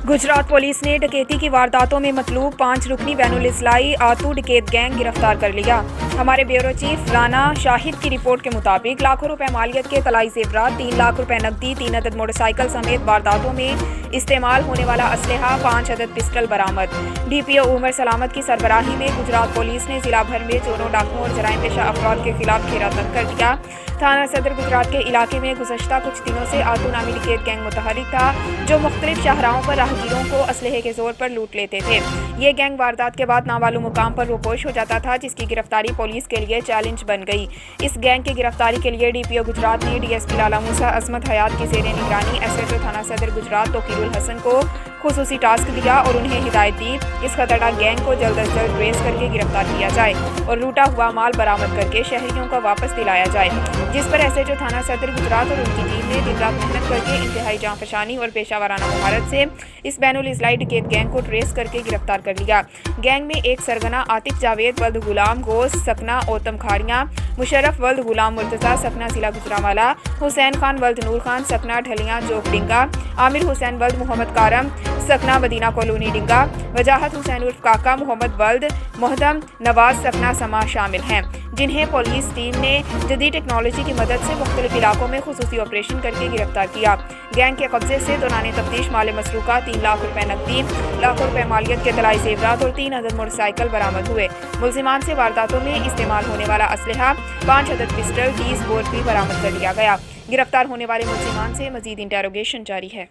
Gujarat police ने डकैती की वारदातों में मतलूब 5 रुकनी बैनुल इस्लाही आतू डकैत गैंग गिरफ्तार कर लिया। हमारे ब्यूरो चीफ राना शाहिद की रिपोर्ट के मुताबिक लाखों रुपए मालियत के तलाई जेवरात, 3 लाख रुपए नकदी, 3 अदद मोटरसाइकिल समेत वारदातों में इस्तेमाल होने वाला असलहा, 5 अदद पिस्टल बरामद। DPO उमर सलामत की सरबराही में गुजरात पुलिस ने जिला भर में चोरों, डाकुओं और जराइम पेशा अफराद के खिलाफ घेरा तंग कर दिया। थाना सदर गुजरात के इलाके में गुज़श्ता कुछ दिनों से आतू नामी डकैत गैंग मुतहरिक था, जो मुख्तलिफ शाहराहों पर राहगीरों को असलहे के जोर पर लूट लेते थे। ये गैंग वारदात के बाद नामालूम मुकाम पर रुपोश हो जाता था, जिसकी गिरफ्तारी पुलिस के लिए चैलेंज बन गई। इस गैंग की गिरफ्तारी के लिए DPO गुजरात ने DSP लाला मूसा अजमत हयात की ज़ेरे निगरानी SHO थाना सदर गुजरात तोकीरुल हसन को खुसूसी टास्क दिया और उन्हें हिदायत दी इस खतरनाक गैंग को जल्द अज जल्द ट्रेस करके गिरफ्तार किया जाए और लूटा हुआ माल बरामद करके शहरियों को वापस दिलाया जाए, जिस पर SHO थाना सदर गुजरात और उनकी टीम ने दिन रात मेहनत करके इंतहाई जांफशानी और पेशावराना महारत से इस बैनुल इस्लाही डकैत गैंग को ट्रेस करके गिरफ्तार कर लिया। गैंग में एक सरगना आतिफ जावेद वल्द गुलाम गोस सकना ओतम खाड़ियाँ, मुशर्रफ वल्द गुलाम मुर्तज़ा सकना जिला गुजरांवाला, हुसैन खान वल्द नूर खान सकना ढलियाँ जोक डिंगा, आमिर हुसैन वल्द मोहम्मद कारम सकना मदीना कॉलोनी डिंगा, वजाहत हुसैन उर्फ काका मोहम्मद वल्द मोहदम नवाज सकना समा शामिल हैं, जिन्हें पुलिस टीम ने जदीद टेक्नोलॉजी की मदद से मुख्तलिफ इलाकों में खुसूसी ऑपरेशन करके गिरफ्तार किया। गैंग के कब्जे से दौरान तफ्तीश माल मसरूका 3 लाख रुपए नकदी, लाखों रुपए मालियत के तलाई जेवरात और 3 अदद मोटरसाइकिल बरामद हुए। मुलजिमान से वारदातों में इस्तेमाल होने वाला असलहा, 5 अदद पिस्टल, 30 बोर भी बरामद कर लिया गया। गिरफ्तार होने वाले मुलजिमान से मजीद इंटेरोगेशन जारी है।